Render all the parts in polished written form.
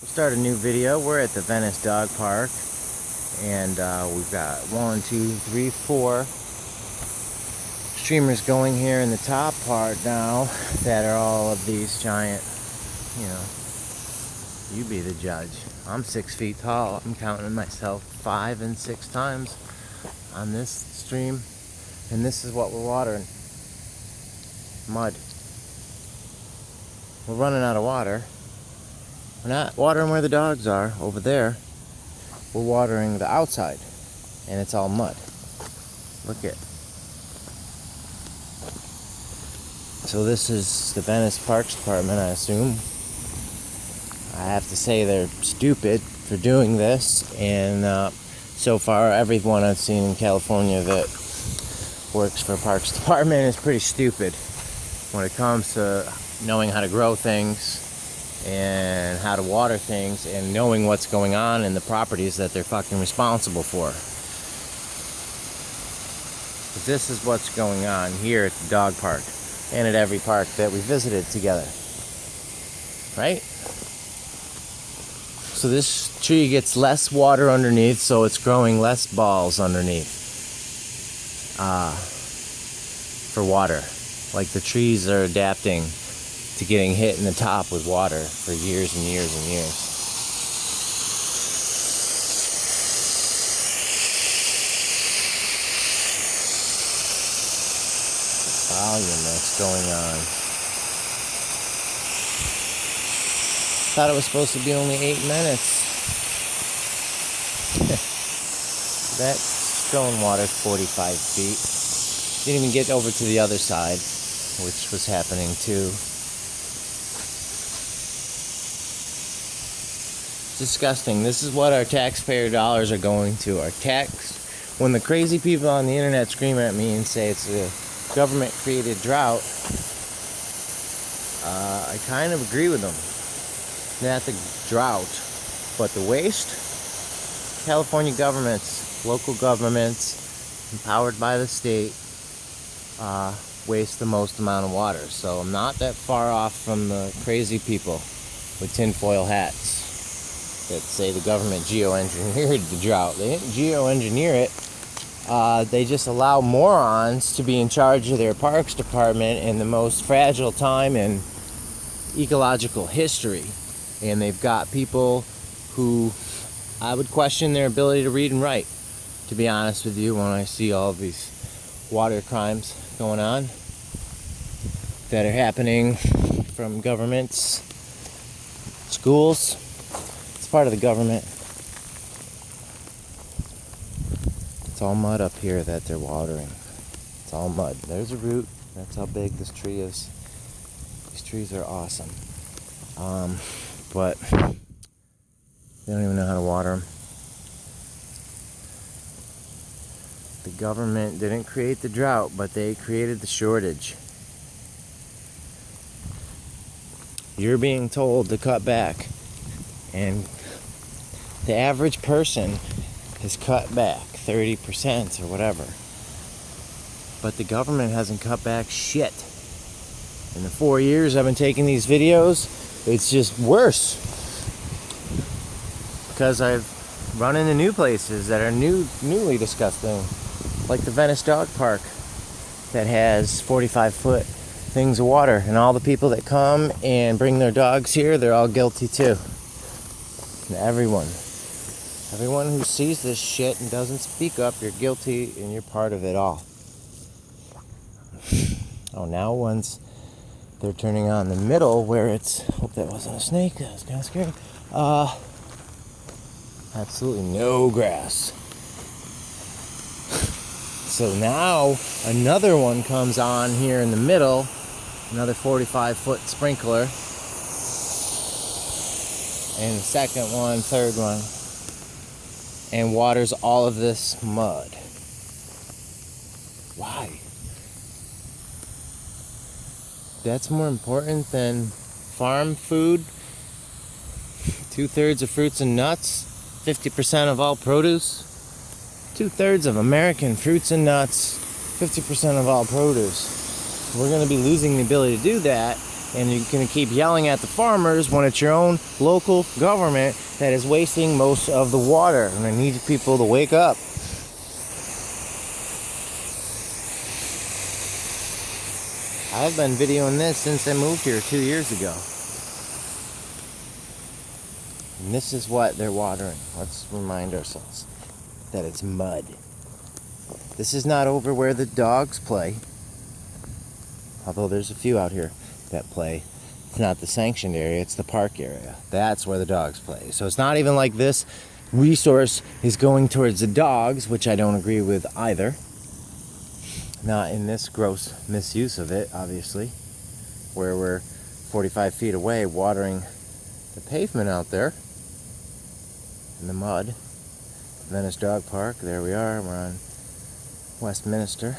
We'll start a new video. We're at the Venice Dog Park, and we've got 1, 2, 3, 4 streamers going here in the top part now that are all of these giant, you be the judge. I'm 6 feet tall. I'm counting myself 5 and 6 times on this stream, and this is what we're watering. Mud. We're running out of water. We're not watering where the dogs are over there. We're watering the outside, and it's all mud. Look at. So this is the Venice Parks Department, I assume. I have to say they're stupid for doing this, and so far everyone I've seen in California that works for Parks Department is pretty stupid when it comes to knowing how to grow things and how to water things and knowing what's going on in the properties that they're fucking responsible for. But this is what's going on here at the dog park and at every park that we visited together, right? So this tree gets less water underneath, so it's growing less balls underneath for water. Like the trees are adapting to getting hit in the top with water for years and years and years. The volume that's going on. Thought it was supposed to be only 8 minutes. That's going water 45 feet. Didn't even get over to the other side, which was happening too. Disgusting. This is what our taxpayer dollars are going to. Our tax. When the crazy people on the internet scream at me and say it's a government-created drought, I kind of agree with them. Not the drought, but the waste. California governments, local governments, empowered by the state, waste the most amount of water. So I'm not that far off from the crazy people with tinfoil hats that say the government geoengineered the drought. They didn't geoengineer it. They just allow morons to be in charge of their parks department in the most fragile time in ecological history. And they've got people who I would question their ability to read and write, to be honest with you, when I see all of these water crimes going on that are happening from governments, schools. Part of the government. It's all mud up here that they're watering. It's all mud. There's a root. That's how big this tree is. These trees are awesome. But they don't even know how to water them. The government didn't create the drought, but they created the shortage. You're being told to cut back. And the average person has cut back 30% or whatever. But the government hasn't cut back shit. In the 4 years I've been taking these videos, it's just worse. Because I've run into new places that are newly disgusting. Like the Venice Dog Park that has 45-foot things of water. And all the people that come and bring their dogs here, they're all guilty too. And everyone who sees this shit and doesn't speak up, you're guilty and you're part of it all. Oh, now once they're turning on the middle where it's, hope that wasn't a snake, that was kind of scary. Absolutely no grass. So now another one comes on here in the middle, another 45-foot sprinkler. And the second one, third one, and waters all of this mud. Why? That's more important than farm food. 2/3 of fruits and nuts, 50% of all produce. 2/3 of American fruits and nuts, 50% of all produce. We're going to be losing the ability to do that And you're going to keep yelling at the farmers when it's your own local government that is wasting most of the water. And I need people to wake up. I've been videoing this since I moved here 2 years ago. And this is what they're watering. Let's remind ourselves that it's mud. This is not over where the dogs play. Although there's a few out here that play. It's not the sanctioned area, it's the park area. That's where the dogs play. So it's not even like this resource is going towards the dogs, which I don't agree with either. Not in this gross misuse of it, obviously, where we're 45 feet away watering the pavement out there in the mud. Venice Dog Park, there we are, we're on Westminster.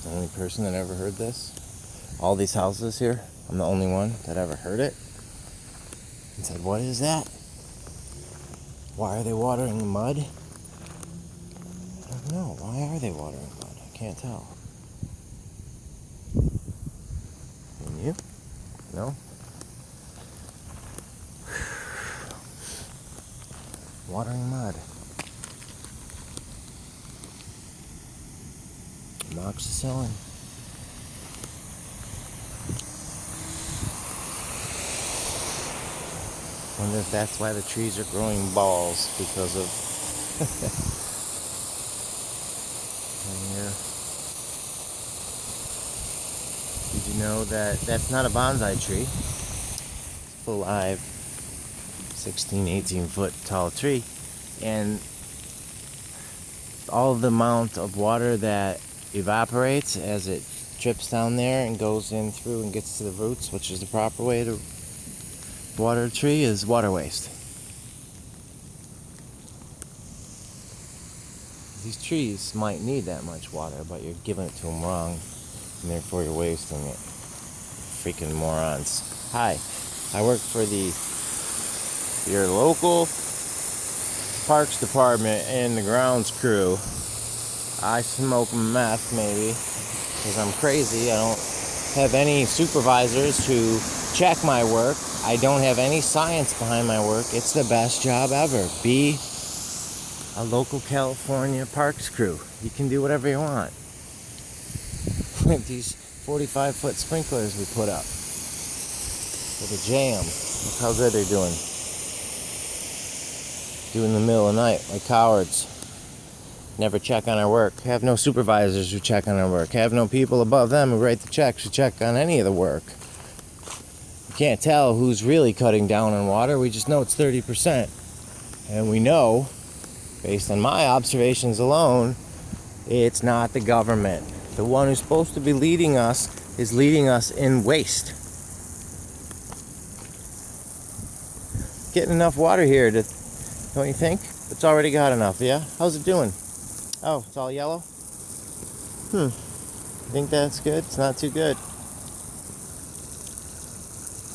The only person that ever heard this. All these houses here, I'm the only one that ever heard it. And said, what is that? Why are they watering the mud? I don't know. Why are they watering mud? I can't tell. And you? No? Watering mud. Amoxicillin. Wonder if that's why the trees are growing balls, because of Did you know that that's not a bonsai tree? It's a live 16, 18 foot tall tree, and all of the amount of water that evaporates as it drips down there and goes in through and gets to the roots, which is the proper way to water a tree, is water waste. These trees might need that much water, but you're giving it to them wrong, and therefore you're wasting it. Freaking morons. Hi, I work for your local parks department and the grounds crew. I smoke meth, maybe, because I'm crazy. I don't have any supervisors who check my work. I don't have any science behind my work. It's the best job ever. Be a local California parks crew. You can do whatever you want. With these 45-foot sprinklers we put up with a jam. Look how good they're doing. Do in the middle of the night, like cowards. Never check on our work. Have no supervisors who check on our work. Have no people above them who write the checks who check on any of the work. You can't tell who's really cutting down on water. We just know it's 30%. And we know, based on my observations alone, it's not the government. The one who's supposed to be leading us is leading us in waste. Getting enough water here, don't you think? It's already got enough, yeah? How's it doing? Oh, it's all yellow? You think that's good? It's not too good.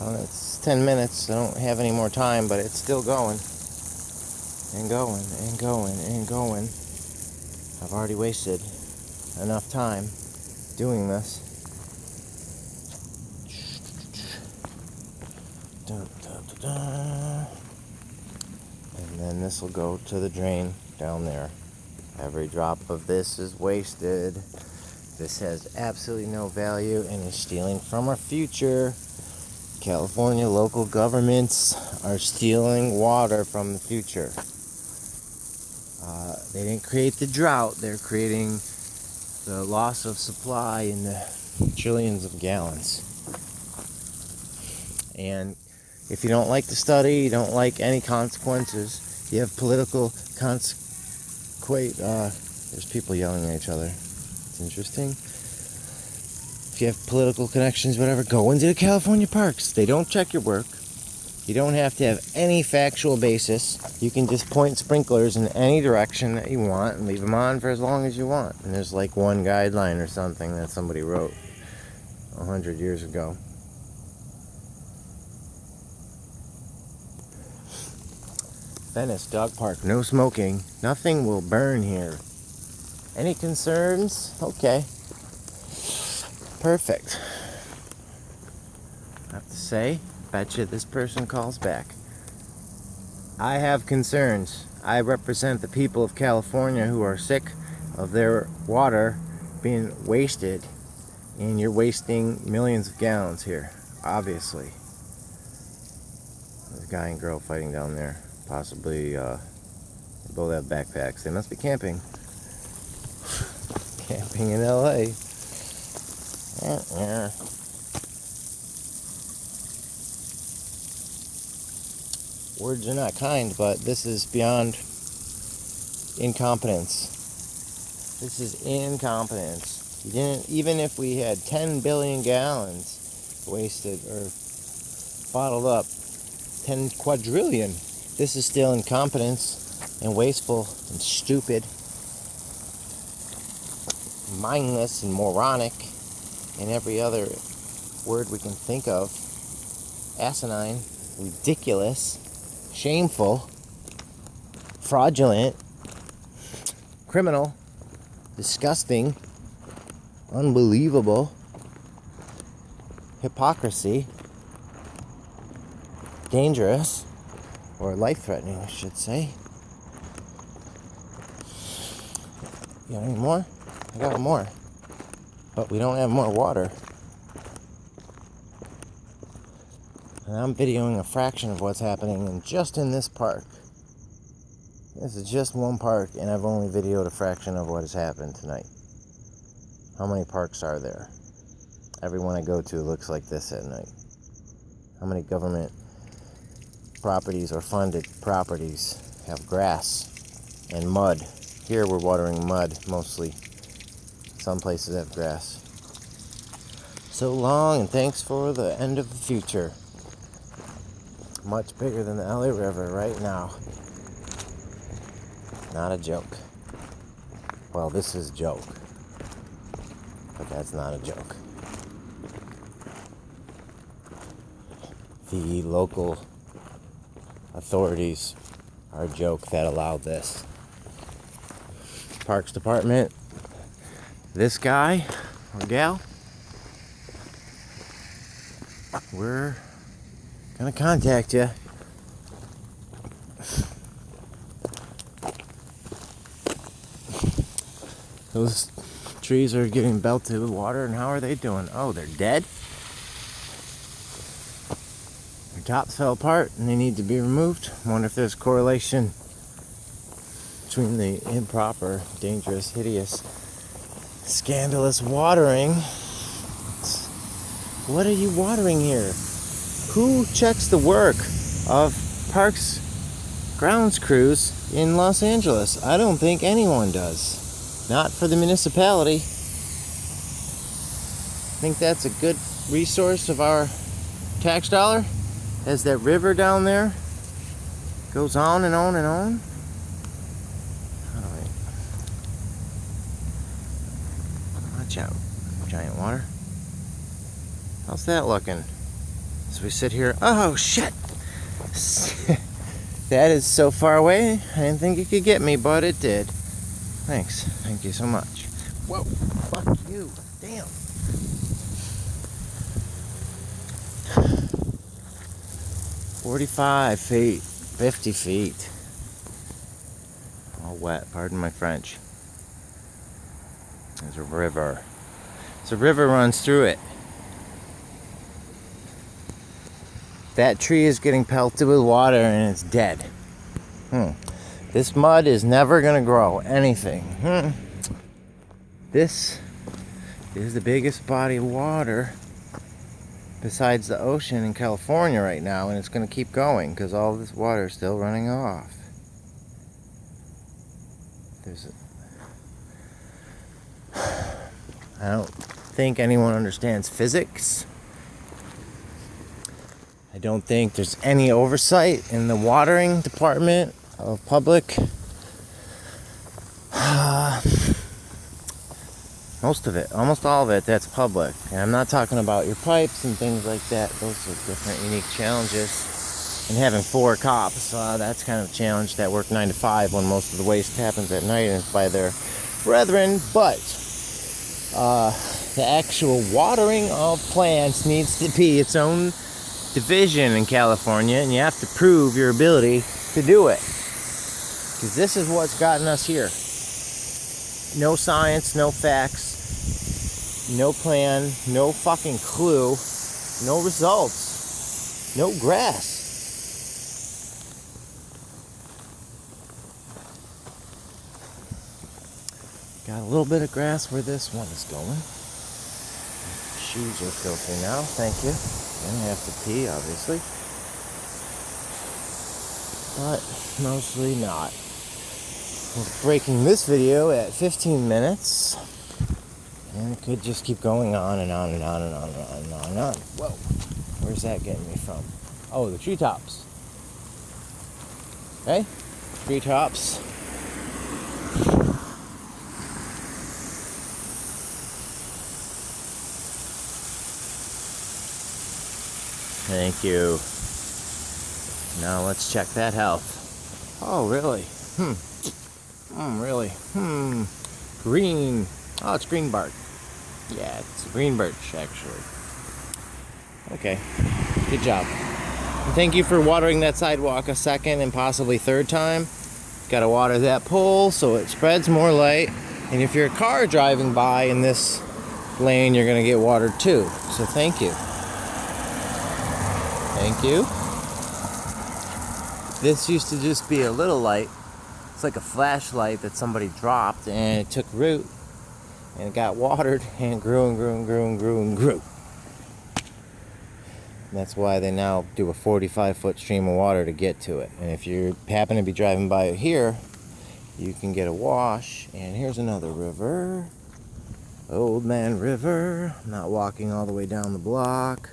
Well, it's 10 minutes. I don't have any more time, but it's still going. And going, and going, and going. I've already wasted enough time doing this. And then this will go to the drain down there. Every drop of this is wasted. This has absolutely no value and is stealing from our future. California local governments are stealing water from the future. They didn't create the drought. They're creating the loss of supply in the trillions of gallons. And if you don't like the study, you don't like any consequences, you have political there's people yelling at each other. It's interesting. If you have political connections, whatever, go into the California parks. They don't check your work. You don't have to have any factual basis. You can just point sprinklers in any direction that you want and leave them on for as long as you want. And there's like one guideline or something that somebody wrote 100 years ago. Venice Dog Park. No smoking. Nothing will burn here. Any concerns? Okay. Perfect. I have to say, bet you this person calls back. I have concerns. I represent the people of California who are sick of their water being wasted, and you're wasting millions of gallons here, obviously. There's a guy and girl fighting down there. Possibly, they both have backpacks. They must be camping. Camping in LA. Yeah. Words are not kind, but this is beyond incompetence. This is incompetence. You didn't, even if we had 10 billion gallons wasted or bottled up, 10 quadrillion, this is still incompetence and wasteful and stupid, mindless and moronic, and every other word we can think of. Asinine, ridiculous, shameful, fraudulent, criminal, disgusting, unbelievable, hypocrisy, dangerous, or life-threatening, I should say. You got any more? I got more. But we don't have more water. And I'm videoing a fraction of what's happening just in this park. This is just one park, and I've only videoed a fraction of what has happened tonight. How many parks are there? Every one I go to looks like this at night. How many government properties or funded properties have grass and mud? Here we're watering mud mostly. Some places have grass. So long, and thanks for the end of the future. Much bigger than the LA River right now. Not a joke. Well, this is a joke. But that's not a joke. The local authorities are a joke that allowed this. Parks Department, this guy or gal, we're gonna contact you. Those trees are getting belted with water, and how are they doing? Oh, they're dead? Their tops fell apart and they need to be removed. I wonder if there's a correlation between the improper, dangerous, hideous, scandalous watering. What are you watering here? Who checks the work of parks grounds crews in Los Angeles? I don't think anyone does. Not for the municipality. Think that's a good resource of our tax dollar? As that river down there goes on and on and on. Alright. Watch out, giant water. How's that looking? As we sit here, oh shit! That is so far away, I didn't think it could get me, but it did. Thanks. Thank you so much. Whoa. Fuck you. Damn. "45 feet. 50 feet. All wet. Pardon my French. There's a river. There's a river runs through it. That tree is getting pelted with water and it's dead. This mud is never going to grow anything. This is the biggest body of water besides the ocean in California right now, and it's going to keep going because all this water is still running off. I don't think anyone understands physics. I don't think there's any oversight in the watering department of public. Most of it, almost all of it, that's public. And I'm not talking about your pipes and things like that. Those are different, unique challenges. And having 4 cops, that's kind of a challenge. That work 9 to 5 when most of the waste happens at night and it's by their brethren. But the actual watering of plants needs to be its own division in California, and you have to prove your ability to do it. Because this is what's gotten us here. No science, no facts, no plan, no fucking clue, no results, no grass. Got a little bit of grass where this one is going. Shoes are filthy now, thank you. And I have to pee, obviously. But mostly not. We're breaking this video at 15 minutes. And it could just keep going on and on and on and on and on and on and on. Whoa. Where's that getting me from? Oh, the treetops. Okay? Treetops. Thank you. Now let's check that health. Oh, really? Really? Green. Oh, it's green bark. Yeah, it's a green birch, actually. Okay. Good job. And thank you for watering that sidewalk a second and possibly third time. Gotta water that pole so it spreads more light. And if you're a car driving by in this lane, you're gonna get watered too. So thank you. Thank you. This used to just be a little light. It's like a flashlight that somebody dropped and it took root and it got watered and it grew and grew and grew and grew and grew. And that's why they now do a 45-foot stream of water to get to it. And if you happen to be driving by it here, you can get a wash. And here's another river. Old Man River. I'm not walking all the way down the block.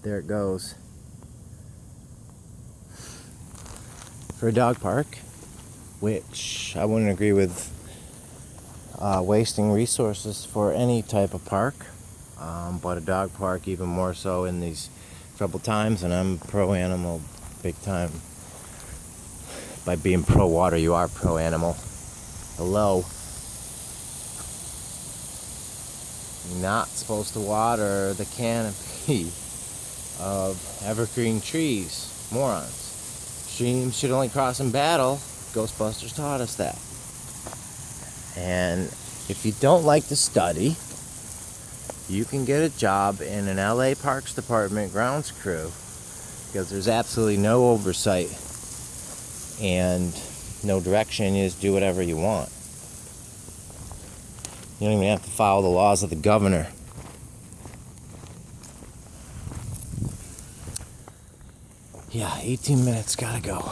There it goes. For a dog park, which I wouldn't agree with wasting resources for any type of park, but a dog park even more so in these troubled times, and I'm pro-animal big time. By being pro-water, you are pro-animal. Hello. You're not supposed to water the canopy of evergreen trees. Morons. Streams should only cross in battle. Ghostbusters taught us that. And if you don't like to study, you can get a job in an LA Parks Department grounds crew, because there's absolutely no oversight and no direction. You just do whatever you want. You don't even have to follow the laws of the governor. Yeah, 18 minutes, gotta go.